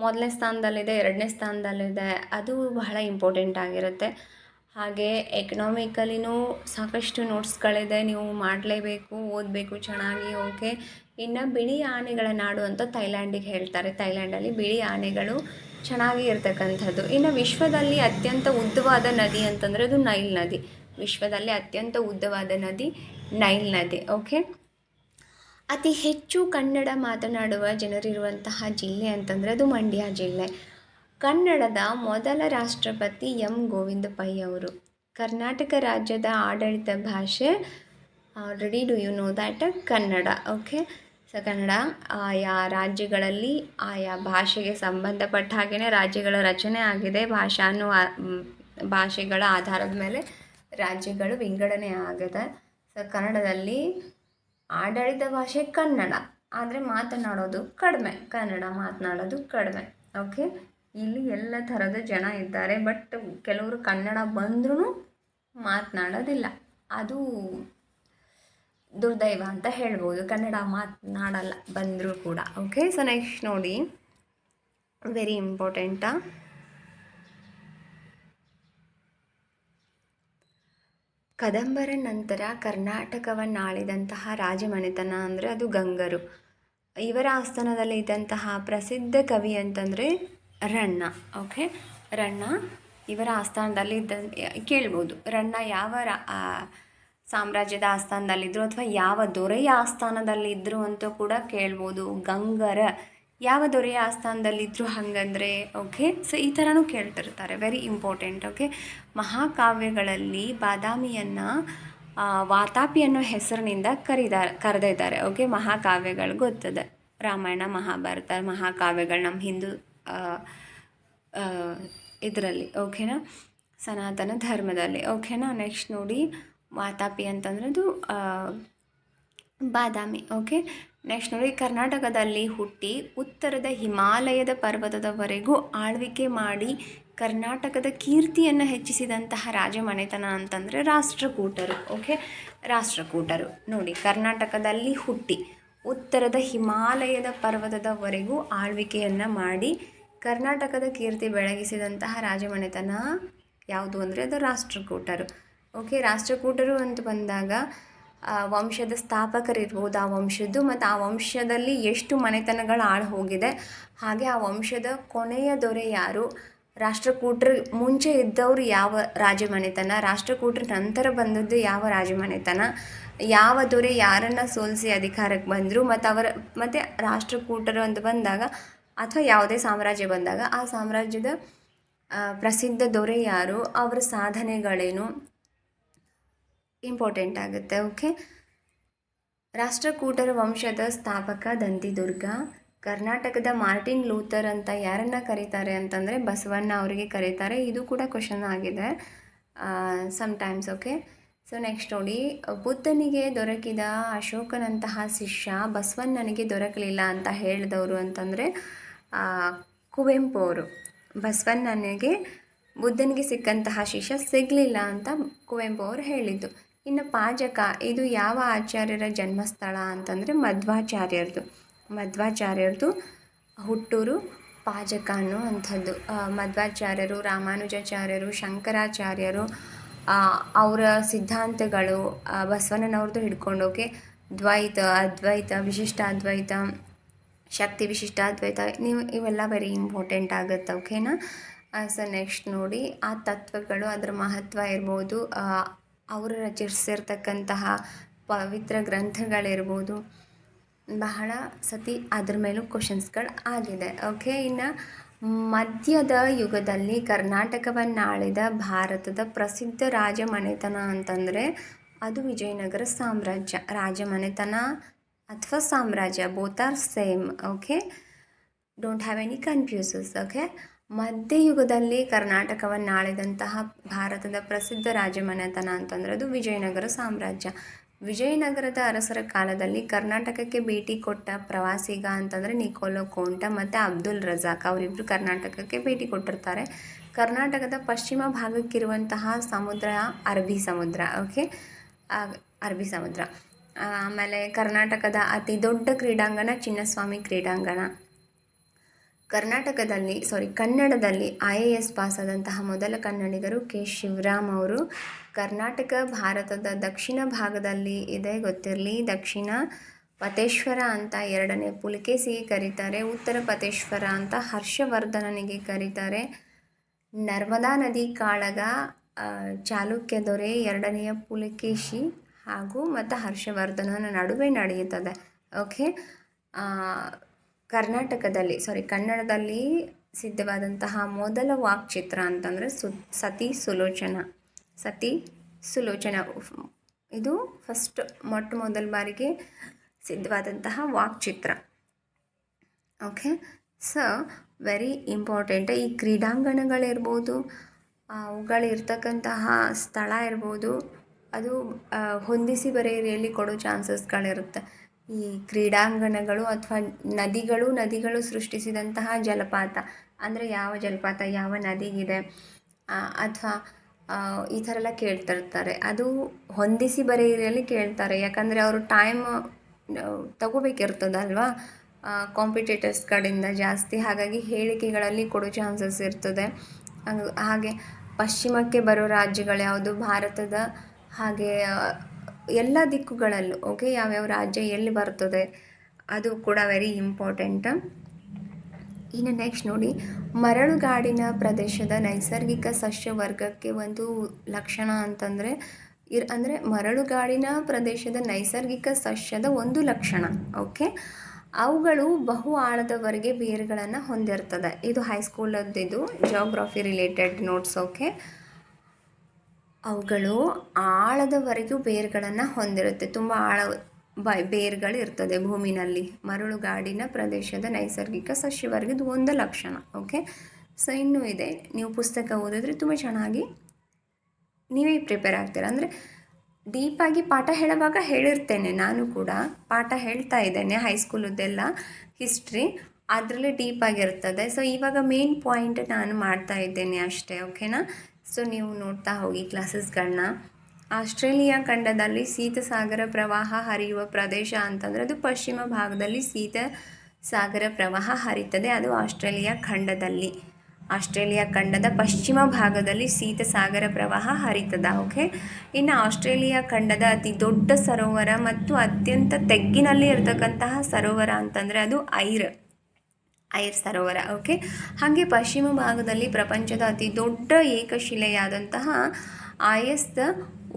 ಮೊದಲನೇ ಸ್ಥಾನದಲ್ಲಿದೆ, 2ನೇ ಸ್ಥಾನದಲ್ಲಿದೆ. ಅದು ಬಹಳ ಇಂಪಾರ್ಟೆಂಟ್ ಆಗಿರುತ್ತೆ. ಹಾಗೆ ಎಕನಾಮಿಕಲಿನೂ ಸಾಕಷ್ಟು ನೋಟ್ಸ್ಗಳಿದೆ, ನೀವು ಮಾಡಲೇಬೇಕು, ಓದಬೇಕು ಚೆನ್ನಾಗಿ. ಓಕೆ, ಇನ್ನು ಬಿಳಿ ಆನೆಗಳ ನಾಡು ಅಂತ ಥೈಲ್ಯಾಂಡಿಗೆ ಹೇಳ್ತಾರೆ. ಥೈಲ್ಯಾಂಡಲ್ಲಿ ಬಿಳಿ ಆನೆಗಳು ಚೆನ್ನಾಗಿ ಇರ್ತಕ್ಕಂಥದ್ದು. ಇನ್ನು ವಿಶ್ವದಲ್ಲಿ ಅತ್ಯಂತ ಉದ್ದವಾದ ನದಿ ಅಂತಂದರೆ ಅದು ನೈಲ್ ನದಿ. ವಿಶ್ವದಲ್ಲಿ ಅತ್ಯಂತ ಉದ್ದವಾದ ನದಿ ನೈಲ್ ನದಿ. ಓಕೆ, ಅತಿ ಹೆಚ್ಚು ಕನ್ನಡ ಮಾತನಾಡುವ ಜನರಿರುವಂತಹ ಜಿಲ್ಲೆ ಅಂತಂದರೆ ಅದು ಮಂಡ್ಯ ಜಿಲ್ಲೆ. ಕನ್ನಡದ ಮೊದಲ ರಾಷ್ಟ್ರಪತಿ ಎಂ ಗೋವಿಂದ ಪೈ ಅವರು. ಕರ್ನಾಟಕ ರಾಜ್ಯದ ಆಡಳಿತ ಭಾಷೆ, already do you know that, Kannada. Okay, so Kannada ಆಯಾ ರಾಜ್ಯಗಳಲ್ಲಿ ಆಯಾ ಭಾಷೆಗೆ ಸಂಬಂಧಪಟ್ಟ ಹಾಗೆಯೇ ರಾಜ್ಯಗಳ ರಚನೆ ಆಗಿದೆ. ಭಾಷೆಗಳ ಆಧಾರದ ಮೇಲೆ ರಾಜ್ಯಗಳು ವಿಂಗಡಣೆ ಆಗಿದೆ. ಸೊ ಕನ್ನಡದಲ್ಲಿ ಆಡಳಿತ ಭಾಷೆ ಕನ್ನಡ, ಆದರೆ ಮಾತನಾಡೋದು ಕಡಿಮೆ, ಕನ್ನಡ ಮಾತನಾಡೋದು ಕಡಿಮೆ. ಓಕೆ, ಇಲ್ಲಿ ಎಲ್ಲ ಥರದ ಜನ ಇದ್ದಾರೆ, ಬಟ್ ಕೆಲವರು ಕನ್ನಡ ಬಂದ್ರೂ ಮಾತನಾಡೋದಿಲ್ಲ. ಅದು ದುರ್ದೈವ ಅಂತ ಹೇಳ್ಬೋದು, ಕನ್ನಡ ಮಾತನಾಡಲ್ಲ ಬಂದರೂ ಕೂಡ. ಓಕೆ, ಸೊ ನೆಕ್ಸ್ಟ್ ನೋಡಿ, ವೆರಿ ಇಂಪಾರ್ಟೆಂಟಾ, ಕದಂಬರ ನಂತರ ಕರ್ನಾಟಕವನ್ನಾಳಿದಂತಹ ರಾಜಮನೆತನ ಅಂದರೆ ಅದು ಗಂಗರು. ಇವರ ಆಸ್ಥಾನದಲ್ಲಿ ಇದ್ದಂತಹ ಪ್ರಸಿದ್ಧ ಕವಿ ಅಂತಂದರೆ ರನ್ನ. ಓಕೆ, ರನ್ನ ಇವರ ಆಸ್ಥಾನದಲ್ಲಿ ಕೇಳ್ಬೋದು, ರನ್ನ ಯಾವ ಸಾಮ್ರಾಜ್ಯದ ಆಸ್ಥಾನದಲ್ಲಿದ್ದರು ಅಥವಾ ಯಾವ ದೊರೆಯ ಆಸ್ಥಾನದಲ್ಲಿದ್ದರು ಅಂತ ಕೂಡ ಕೇಳ್ಬೋದು. ಗಂಗರ ಯಾವ ದೊರೆಯ ಆಸ್ಥಾನದಲ್ಲಿದ್ದರು ಹಾಗಂದರೆ. ಓಕೆ, ಸೊ ಈ ಥರನೂ ಕೇಳ್ತಿರ್ತಾರೆ, ವೆರಿ ಇಂಪಾರ್ಟೆಂಟ್. ಓಕೆ, ಮಹಾಕಾವ್ಯಗಳಲ್ಲಿ ಬಾದಾಮಿಯನ್ನು ವಾತಾಪಿ ಅನ್ನೋ ಹೆಸರಿನಿಂದ ಕರೆದಿದ್ದಾರೆ. ಓಕೆ, ಮಹಾಕಾವ್ಯಗಳು ಗೊತ್ತದೆ, ರಾಮಾಯಣ ಮಹಾಭಾರತ ಮಹಾಕಾವ್ಯಗಳು ನಮ್ಮ ಹಿಂದೂ ಇದರಲ್ಲಿ. ಓಕೆನಾ, ಸನಾತನ ಧರ್ಮದಲ್ಲಿ. ಓಕೆನಾ, ನೆಕ್ಸ್ಟ್ ನೋಡಿ, ವಾತಾಪಿ ಅಂತಂದ್ರೆ ಅದು ಬಾದಾಮಿ. ಓಕೆ, ನೆಕ್ಸ್ಟ್ ನೋಡಿ, ಕರ್ನಾಟಕದಲ್ಲಿ ಹುಟ್ಟಿ ಉತ್ತರದ ಹಿಮಾಲಯದ ಪರ್ವತದವರೆಗೂ ಆಳ್ವಿಕೆ ಮಾಡಿ ಕರ್ನಾಟಕದ ಕೀರ್ತಿಯನ್ನು ಹೆಚ್ಚಿಸಿದಂತಹ ರಾಜಮನೆತನ ಅಂತಂದರೆ ರಾಷ್ಟ್ರಕೂಟರು. ಓಕೆ, ರಾಷ್ಟ್ರಕೂಟರು ನೋಡಿ, ಕರ್ನಾಟಕದಲ್ಲಿ ಹುಟ್ಟಿ ಉತ್ತರದ ಹಿಮಾಲಯದ ಪರ್ವತದವರೆಗೂ ಆಳ್ವಿಕೆಯನ್ನು ಮಾಡಿ ಕರ್ನಾಟಕದ ಕೀರ್ತಿ ಬೆಳಗಿಸಿದಂತಹ ರಾಜಮನೆತನ ಯಾವುದು ಅಂದರೆ ಅದು ರಾಷ್ಟ್ರಕೂಟರು. ಓಕೆ, ರಾಷ್ಟ್ರಕೂಟರು ಅಂತ ಬಂದಾಗ ವಂಶದ ಸ್ಥಾಪಕರಿರ್ಬೋದು, ಆ ವಂಶದ್ದು, ಮತ್ತು ಆ ವಂಶದಲ್ಲಿ ಎಷ್ಟು ಮನೆತನಗಳು ಆಳು ಹೋಗಿದೆ, ಹಾಗೆ ಆ ವಂಶದ ಕೊನೆಯ ದೊರೆ ಯಾರು, ರಾಷ್ಟ್ರಕೂಟರು ಮುಂಚೆ ಇದ್ದವರು ಯಾವ ರಾಜಮನೆತನ, ರಾಷ್ಟ್ರಕೂಟರ ನಂತರ ಬಂದದ್ದು ಯಾವ ರಾಜಮನೆತನ, ಯಾವ ದೊರೆ ಯಾರನ್ನು ಸೋಲಿಸಿ ಅಧಿಕಾರಕ್ಕೆ ಬಂದರು, ಮತ್ತು ರಾಷ್ಟ್ರಕೂಟರು ಅಂತ ಬಂದಾಗ ಅಥವಾ ಯಾವುದೇ ಸಾಮ್ರಾಜ್ಯ ಬಂದಾಗ ಆ ಸಾಮ್ರಾಜ್ಯದ ಪ್ರಸಿದ್ಧ ದೊರೆ ಯಾರು, ಅವರ ಸಾಧನೆಗಳೇನು ಇಂಪಾರ್ಟೆಂಟ್ ಆಗುತ್ತೆ. ಓಕೆ, ರಾಷ್ಟ್ರಕೂಟರ ವಂಶದ ಸ್ಥಾಪಕ ದಂತಿದುರ್ಗ. ಕರ್ನಾಟಕದ ಮಾರ್ಟಿನ್ ಲೂಥರ್ ಅಂತ ಯಾರನ್ನು ಕರೀತಾರೆ ಅಂತಂದರೆ ಬಸವಣ್ಣ ಅವರಿಗೆ ಕರೀತಾರೆ. ಇದು ಕೂಡ ಕ್ವಶನ್ ಆಗಿದೆ ಸಮ್ಟೈಮ್ಸ್. ಓಕೆ, ಸೊ ನೆಕ್ಸ್ಟ್ ನೋಡಿ, ಬುದ್ಧನಿಗೆ ದೊರಕಿದ ಅಶೋಕನಂತಹ ಶಿಷ್ಯ ಬಸವಣ್ಣನಿಗೆ ದೊರಕಲಿಲ್ಲ ಅಂತ ಹೇಳಿದವರು ಅಂತಂದರೆ ಕುವೆಂಪು ಅವರು. ಬಸವಣ್ಣನಿಗೆ ಬುದ್ಧನಿಗೆ ಸಿಕ್ಕಂತಹ ಶಿಷ್ಯ ಸಿಗಲಿಲ್ಲ ಅಂತ ಕುವೆಂಪು ಅವರು ಹೇಳಿದ್ದು. ಇನ್ನು ಪಾಜಕ, ಇದು ಯಾವ ಆಚಾರ್ಯರ ಜನ್ಮಸ್ಥಳ ಅಂತಂದರೆ ಮಧ್ವಾಚಾರ್ಯರದು ಹುಟ್ಟೂರು ಪಾಜಕ ಅನ್ನುವಂಥದ್ದು. ಮಧ್ವಾಚಾರ್ಯರು, ರಾಮಾನುಜಾಚಾರ್ಯರು, ಶಂಕರಾಚಾರ್ಯರು, ಅವರ ಸಿದ್ಧಾಂತಗಳು ಬಸವಣ್ಣನವ್ರದ್ದು ಹಿಡ್ಕೊಂಡು, ಓಕೆ, ದ್ವೈತ, ಅದ್ವೈತ, ವಿಶಿಷ್ಟ ಅದ್ವೈತ, ಶಕ್ತಿ ವಿಶಿಷ್ಟ ಅದ್ವೈತ, ಇವೆಲ್ಲ ವೆರಿ ಇಂಪಾರ್ಟೆಂಟ್ ಆಗುತ್ತೆ. ಓಕೆನಾ, ಸೊ ನೆಕ್ಸ್ಟ್ ನೋಡಿ, ಆ ತತ್ವಗಳು, ಅದರ ಮಹತ್ವ ಇರ್ಬೋದು, ಅವರು ರಚಿಸಿರ್ತಕ್ಕಂತಹ ಪವಿತ್ರ ಗ್ರಂಥಗಳಿರ್ಬೋದು, ಬಹಳ ಸತಿ ಅದ್ರ ಮೇಲೂ ಕ್ವಶನ್ಸ್ಗಳು ಆಗಿದೆ. ಓಕೆ, ಇನ್ನು ಮಧ್ಯದ ಯುಗದಲ್ಲಿ ಕರ್ನಾಟಕವನ್ನಾಳಿದ ಭಾರತದ ಪ್ರಸಿದ್ಧ ರಾಜಮನೆತನ ಅಂತಂದರೆ ಅದು ವಿಜಯನಗರ ಸಾಮ್ರಾಜ್ಯ. ರಾಜಮನೆತನ ಅಥವಾ ಸಾಮ್ರಾಜ್ಯ, both are same. Okay, don't have any confuses. Okay, ಮಧ್ಯಯುಗದಲ್ಲಿ ಕರ್ನಾಟಕವನ್ನಾಳಿದಂತಹ ಭಾರತದ ಪ್ರಸಿದ್ಧ ರಾಜಮನೆತನ ಅಂತಂದರೆ ಅದು ವಿಜಯನಗರ ಸಾಮ್ರಾಜ್ಯ. ವಿಜಯನಗರದ ಅರಸರ ಕಾಲದಲ್ಲಿ ಕರ್ನಾಟಕಕ್ಕೆ ಭೇಟಿ ಕೊಟ್ಟ ಪ್ರವಾಸಿಗ ಅಂತಂದರೆ ನಿಕೋಲೋ ಕೋಂಟ ಮತ್ತು ಅಬ್ದುಲ್ ರಜಾಕ್, ಅವರಿಬ್ಬರು ಕರ್ನಾಟಕಕ್ಕೆ ಭೇಟಿ ಕೊಟ್ಟಿರ್ತಾರೆ. ಕರ್ನಾಟಕದ ಪಶ್ಚಿಮ ಭಾಗಕ್ಕಿರುವಂತಹ ಸಮುದ್ರ ಅರಬ್ಬಿ ಸಮುದ್ರ. ಓಕೆ, ಅರಬ್ಬಿ ಸಮುದ್ರ. ಆಮೇಲೆ ಕರ್ನಾಟಕದ ಅತಿ ದೊಡ್ಡ ಕ್ರೀಡಾಂಗಣ ಚಿನ್ನಸ್ವಾಮಿ ಕ್ರೀಡಾಂಗಣ. ಕನ್ನಡದಲ್ಲಿ IAS ಪಾಸಾದಂತಹ ಮೊದಲ ಕನ್ನಡಿಗರು ಕೆ ಶಿವರಾಮ್ ಅವರು. ಕರ್ನಾಟಕ ಭಾರತದ ದಕ್ಷಿಣ ಭಾಗದಲ್ಲಿ ಇದೆ, ಗೊತ್ತಿರಲಿ. ದಕ್ಷಿಣ ಪತೇಶ್ವರ ಅಂತ ಎರಡನೇ ಪುಲಿಕೇಸಿಗೆ ಕರೀತಾರೆ. ಉತ್ತರ ಪತೇಶ್ವರ ಅಂತ ಹರ್ಷವರ್ಧನನಿಗೆ ಕರೀತಾರೆ. ನರ್ಮದಾ ನದಿ ಕಾಳಗ ಚಾಲುಕ್ಯ ದೊರೆ ಎರಡನೆಯ ಪುಲಿಕೇಶಿ ಮತ್ತು ಹರ್ಷವರ್ಧನನ ನಡುವೆ ನಡೆಯುತ್ತದೆ. ಓಕೆ. ಕನ್ನಡದಲ್ಲಿ ಸಿದ್ಧವಾದಂತಹ ಮೊದಲ ವಾಕ್ಚಿತ್ರ ಅಂತಂದರೆ ಸತಿ ಸುಲೋಚನ. ಇದು ಮೊಟ್ಟ ಮೊದಲ ಬಾರಿಗೆ ಸಿದ್ಧವಾದಂತಹ ವಾಕ್ಚಿತ್ರ. ಓಕೆ. Very important. ಈ ಕ್ರೀಡಾಂಗಣಗಳಿರ್ಬೋದು, ಅವುಗಳಿರ್ತಕ್ಕಂತಹ ಸ್ಥಳ ಇರ್ಬೋದು, ಅದು ಹೊಂದಿಸಿ ಬರೆಯಲ್ಲಿ ಕೊಡೋ ಚಾನ್ಸಸ್ಗಳಿರುತ್ತೆ. ಈ ಕ್ರೀಡಾಂಗಣಗಳು ಅಥವಾ ನದಿಗಳು ಸೃಷ್ಟಿಸಿದಂತಹ ಜಲಪಾತ ಅಂದರೆ ಯಾವ ಜಲಪಾತ ಯಾವ ನದಿಗಿದೆ ಅಥವಾ ಈ ಥರ ಎಲ್ಲ ಕೇಳ್ತಿರ್ತಾರೆ. ಅದು ಹೊಂದಿಸಿ ಬರೆಯಲ್ಲಿ ಕೇಳ್ತಾರೆ, ಯಾಕಂದರೆ ಅವರು ಟೈಮ್ ತಗೋಬೇಕಿರ್ತದಲ್ವಾ ಕಾಂಪಿಟೇಟರ್ಸ್ ಕಡೆಯಿಂದ ಜಾಸ್ತಿ. ಹಾಗಾಗಿ ಹೇಳಿಕೆಗಳಲ್ಲಿ ಕೊಡೋ ಚಾನ್ಸಸ್ ಇರ್ತದೆ. ಹಾಗೆ ಪಶ್ಚಿಮಕ್ಕೆ ಬರೋ ರಾಜ್ಯಗಳು ಯಾವುದು ಭಾರತದ, ಹಾಗೆ ಎಲ್ಲ ದಿಕ್ಕುಗಳಲ್ಲೂ ಓಕೆ ಯಾವ್ಯಾವ ರಾಜ್ಯ ಎಲ್ಲಿ ಬರ್ತದೆ ಅದು ಕೂಡ ವೆರಿ ಇಂಪಾರ್ಟೆಂಟ್. ಇನ್ನು ನೆಕ್ಸ್ಟ್ ನೋಡಿ, ಮರಳುಗಾಡಿನ ಪ್ರದೇಶದ ನೈಸರ್ಗಿಕ ಸಸ್ಯ ವರ್ಗಕ್ಕೆ ಒಂದು ಲಕ್ಷಣ ಅಂತಂದರೆ ಅಂದರೆ ಮರಳುಗಾಡಿನ ಪ್ರದೇಶದ ನೈಸರ್ಗಿಕ ಸಸ್ಯದ ಒಂದು ಲಕ್ಷಣ. ಓಕೆ. ಅವುಗಳು ಬಹು ಆಳದವರೆಗೆ ಬೇರುಗಳನ್ನು ಹೊಂದಿರ್ತದೆ. ಇದು ಹೈಸ್ಕೂಲದ್ದು ಜಿಯೋಗ್ರಫಿ ರಿಲೇಟೆಡ್ ನೋಟ್ಸ್. ಓಕೆ. ಅವುಗಳು ಆಳದವರೆಗೂ ಬೇರುಗಳನ್ನು ಹೊಂದಿರುತ್ತೆ. ತುಂಬ ಬೇರುಗಳು ಇರ್ತದೆ ಭೂಮಿನಲ್ಲಿ. ಮರಳುಗಾಡಿನ ಪ್ರದೇಶದ ನೈಸರ್ಗಿಕ ಸಸ್ಯವರ್ಗದ ಒಂದು ಲಕ್ಷಣ. ಓಕೆ. ಇನ್ನೂ ಇದೆ, ನೀವು ಪುಸ್ತಕ ಓದಿದ್ರೆ ತುಂಬ ಚೆನ್ನಾಗಿ ನೀವೇ ಪ್ರಿಪೇರ್ ಆಗ್ತೀರ. ಅಂದರೆ ಡೀಪಾಗಿ ಪಾಠ ಹೇಳುವಾಗ ಹೇಳಿರ್ತೇನೆ, ನಾನು ಕೂಡ ಪಾಠ ಹೇಳ್ತಾ ಇದ್ದೇನೆ ಹೈಸ್ಕೂಲದ್ದೆಲ್ಲ ಹಿಸ್ಟ್ರಿ, ಅದರಲ್ಲೇ ಡೀಪಾಗಿರ್ತದೆ. ಇವಾಗ ಮೇನ್ ಪಾಯಿಂಟ್ ನಾನು ಮಾಡ್ತಾ ಇದ್ದೇನೆ ಅಷ್ಟೇ. ಓಕೆನಾ. ನೀವು ನೋಡ್ತಾ ಹೋಗಿ ಕ್ಲಾಸಸ್ಗಳನ್ನ. ಆಸ್ಟ್ರೇಲಿಯಾ ಖಂಡದಲ್ಲಿ ಶೀತಸಾಗರ ಪ್ರವಾಹ ಹರಿಯುವ ಪ್ರದೇಶ ಅಂತಂದರೆ ಅದು ಪಶ್ಚಿಮ ಭಾಗದಲ್ಲಿ ಶೀತಸಾಗರ ಪ್ರವಾಹ ಹರಿತದೆ. ಅದು ಆಸ್ಟ್ರೇಲಿಯಾ ಖಂಡದ ಪಶ್ಚಿಮ ಭಾಗದಲ್ಲಿ ಶೀತಸಾಗರ ಪ್ರವಾಹ ಹರಿತದ. ಓಕೆ. ಇನ್ನು ಆಸ್ಟ್ರೇಲಿಯಾ ಖಂಡದ ಅತಿ ದೊಡ್ಡ ಸರೋವರ ಮತ್ತು ಅತ್ಯಂತ ತೆಗ್ಗಿನಲ್ಲಿ ಇರತಕ್ಕಂತಹ ಸರೋವರ ಅಂತಂದರೆ ಅದು ಐರ್ ಸರೋವರ. ಓಕೆ. ಹಾಗೆ ಪಶ್ಚಿಮ ಭಾಗದಲ್ಲಿ ಪ್ರಪಂಚದ ಅತಿ ದೊಡ್ಡ ಏಕಶಿಲೆಯಾದಂತಹ ಆಯಸ್ದ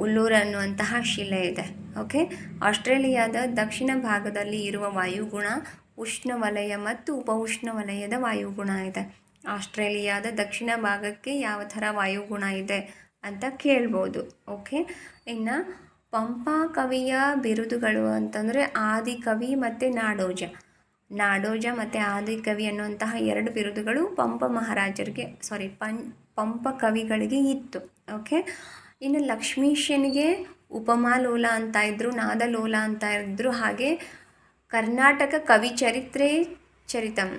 ಉಲ್ಲೂರ್ ಅನ್ನುವಂತಹ ಶಿಲೆ ಇದೆ. ಓಕೆ. ಆಸ್ಟ್ರೇಲಿಯಾದ ದಕ್ಷಿಣ ಭಾಗದಲ್ಲಿ ಇರುವ ವಾಯುಗುಣ ಉಷ್ಣವಲಯ ಮತ್ತು ಉಪಉಷ್ಣವಲಯದ ವಾಯುಗುಣ ಇದೆ. ಆಸ್ಟ್ರೇಲಿಯಾದ ದಕ್ಷಿಣ ಭಾಗಕ್ಕೆ ಯಾವ ಥರ ವಾಯುಗುಣ ಇದೆ ಅಂತ ಕೇಳ್ಬೋದು. ಓಕೆ. ಇನ್ನು ಪಂಪಾ ಕವಿಯ ಬಿರುದುಗಳು ಅಂತಂದರೆ ಆದಿಕವಿ ಮತ್ತು ನಾಡೋಜ ಮತ್ತು ಆದಿಕವಿ ಅನ್ನುವಂತಹ ಎರಡು ಬಿರುದುಗಳು ಪಂಪ ಕವಿಗಳಿಗೆ ಇತ್ತು. ಓಕೆ. ಇನ್ನು ಲಕ್ಷ್ಮೀಶನಿಗೆ ಉಪಮಾಲೋಲ ಅಂತ ಇದ್ದರು, ನಾದಲೋಲ ಅಂತ ಇದ್ದರು. ಹಾಗೆ ಕರ್ನಾಟಕ ಕವಿ ಚರಿತಂ.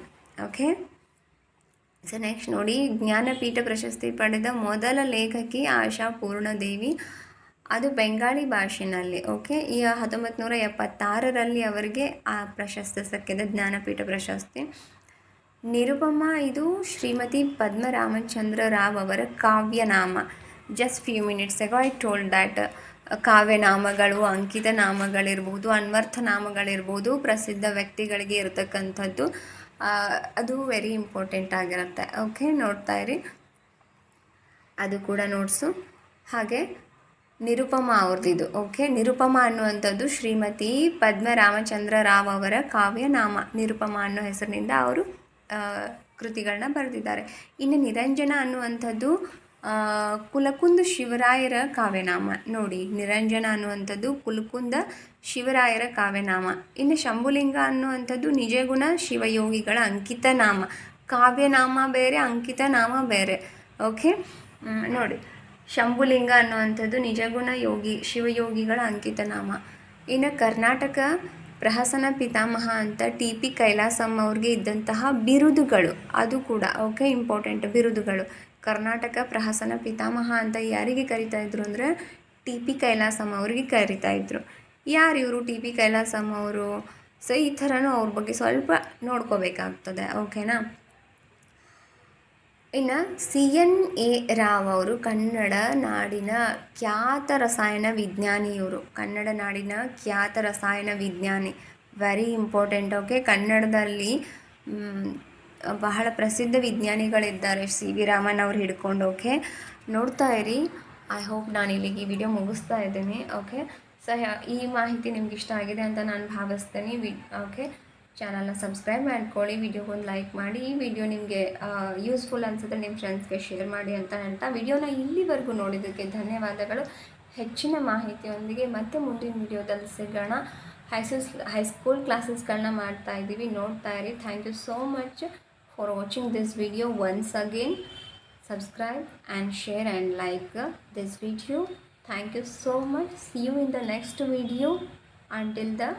ಓಕೆ. ನೆಕ್ಸ್ಟ್ ನೋಡಿ, ಜ್ಞಾನಪೀಠ ಪ್ರಶಸ್ತಿ ಪಡೆದ ಮೊದಲ ಲೇಖಕಿ ಆಶಾ ಪೂರ್ಣದೇವಿ. ಅದು ಬೆಂಗಾಳಿ ಭಾಷೆಯಲ್ಲಿ. ಓಕೆ. ಈ 1976ರಲ್ಲಿ ಅವರಿಗೆ ಆ ಪ್ರಶಸ್ತಿ ಸಿಕ್ಕಿದೆ, ಜ್ಞಾನಪೀಠ ಪ್ರಶಸ್ತಿ. ನಿರುಪಮಾ ಇದು ಶ್ರೀಮತಿ ಪದ್ಮರಾಮಚಂದ್ರ ರಾವ್ ಅವರ ಕಾವ್ಯನಾಮ. Just few minutes ago I told that ಕಾವ್ಯನಾಮಗಳು, ಅಂಕಿತ ನಾಮಗಳಿರ್ಬೋದು, ಅನ್ವರ್ಥ ನಾಮಗಳಿರ್ಬೋದು, ಪ್ರಸಿದ್ಧ ವ್ಯಕ್ತಿಗಳಿಗೆ ಇರತಕ್ಕಂಥದ್ದು. ಅದು ವೆರಿ ಇಂಪಾರ್ಟೆಂಟ್ ಆಗಿರುತ್ತೆ. ಓಕೆ. ನೋಡ್ತಾ ಇರಿ, ಅದು ಕೂಡ ನೋಟ್ಸು. ಹಾಗೆ ನಿರುಪಮಾ ಅವ್ರದ್ದು. ಓಕೆ. ನಿರುಪಮಾ ಅನ್ನುವಂಥದ್ದು ಶ್ರೀಮತಿ ಪದ್ಮರಾಮಚಂದ್ರ ರಾವ್ ಅವರ ಕಾವ್ಯನಾಮ. ನಿರುಪಮಾ ಅನ್ನೋ ಹೆಸರಿನಿಂದ ಅವರು ಕೃತಿಗಳನ್ನ ಬರೆದಿದ್ದಾರೆ. ಇನ್ನು ನಿರಂಜನ ಅನ್ನುವಂಥದ್ದು ಕುಲಕುಂದ ಶಿವರಾಯರ ಕಾವ್ಯನಾಮ. ನೋಡಿ, ನಿರಂಜನ ಅನ್ನುವಂಥದ್ದು ಕುಲಕುಂದ ಶಿವರಾಯರ ಕಾವ್ಯನಾಮ. ಇನ್ನು ಶಂಭುಲಿಂಗ ಅನ್ನುವಂಥದ್ದು ನಿಜಗುಣ ಶಿವಯೋಗಿಗಳ ಅಂಕಿತ ನಾಮ. ಕಾವ್ಯನಾಮ ಬೇರೆ, ಅಂಕಿತ ನಾಮ ಬೇರೆ. ಓಕೆ. ನೋಡಿ, ಶಂಭುಲಿಂಗ ಅನ್ನುವಂಥದ್ದು ನಿಜಗುಣ ಶಿವಯೋಗಿಗಳ ಅಂಕಿತ ನಾಮ. ಇನ್ನು ಕರ್ನಾಟಕ ಪ್ರಹಸನ ಪಿತಾಮಹ ಅಂತ TP ಕೈಲಾಸಂ ಅವ್ರಿಗೆ ಇದ್ದಂತಹ ಬಿರುದುಗಳು, ಅದು ಕೂಡ ಓಕೆ ಇಂಪಾರ್ಟೆಂಟ್. ಬಿರುದುಗಳು ಕರ್ನಾಟಕ ಪ್ರಹಸನ ಪಿತಾಮಹ ಅಂತ ಯಾರಿಗೆ ಕರಿತಾ ಇದ್ರು ಅಂದರೆ TP ಕೈಲಾಸಂ ಅವ್ರಿಗೆ ಕರಿತಾ ಇದ್ರು. ಯಾರು ಇವರು TP ಕೈಲಾಸಂ ಅವರು? ಈ ಥರನೂ ಅವ್ರ ಬಗ್ಗೆ ಸ್ವಲ್ಪ ನೋಡ್ಕೋಬೇಕಾಗ್ತದೆ. ಓಕೆನಾ. ಇನ್ನು CNA ರಾವ್ ಅವರು ಕನ್ನಡ ನಾಡಿನ ಖ್ಯಾತ ರಸಾಯನ ವಿಜ್ಞಾನಿ. ಇವರು ಕನ್ನಡ ನಾಡಿನ ಖ್ಯಾತ ರಸಾಯನ ವಿಜ್ಞಾನಿ, ವೆರಿ ಇಂಪಾರ್ಟೆಂಟ್. ಓಕೆ, ಕನ್ನಡದಲ್ಲಿ ಬಹಳ ಪ್ರಸಿದ್ಧ ವಿಜ್ಞಾನಿಗಳಿದ್ದಾರೆ, CV ರಾಮನ್ ಅವ್ರು ಹಿಡ್ಕೊಂಡು. ಓಕೆ, ನೋಡ್ತಾ ಇರಿ. ಐ ಹೋಪ್ ನಾನು ಇಲ್ಲಿಗೆ ಈ ವಿಡಿಯೋ ಮುಗಿಸ್ತಾ ಇದ್ದೀನಿ. ಓಕೆ, ಸೊ ಈ ಮಾಹಿತಿ ನಿಮ್ಗೆ ಇಷ್ಟ ಆಗಿದೆ ಅಂತ ನಾನು ಭಾವಿಸ್ತೇನೆ. ಓಕೆ, ಚಾನಲ್ನ ಸಬ್ಸ್ಕ್ರೈಬ್ ಮಾಡ್ಕೊಳ್ಳಿ, ವಿಡಿಯೋಗೊಂದು ಲೈಕ್ ಮಾಡಿ. ಈ ವಿಡಿಯೋ ನಿಮಗೆ ಯೂಸ್ಫುಲ್ ಅನಿಸಿದ್ರೆ ನಿಮ್ಮ ಫ್ರೆಂಡ್ಸ್ಗೆ ಶೇರ್ ಮಾಡಿ ಅಂತ ಹೇಳ್ತಾ, ವಿಡಿಯೋನ ಇಲ್ಲಿವರೆಗೂ ನೋಡಿದ್ದಕ್ಕೆ ಧನ್ಯವಾದಗಳು. ಹೆಚ್ಚಿನ ಮಾಹಿತಿಯೊಂದಿಗೆ ಮತ್ತೆ ಮುಂದಿನ ವಿಡಿಯೋದಲ್ಲಿ ಸಿಗೋಣ. ಹೈಸ್ಕೂಲ್ ಕ್ಲಾಸಸ್ಗಳನ್ನ ಮಾಡ್ತಾ ಇದ್ದೀವಿ, ನೋಡ್ತಾ ಇರಿ. Thank you so much for watching this video. Once again subscribe and share and like this video. Thank you so much. See you in the next video. Until the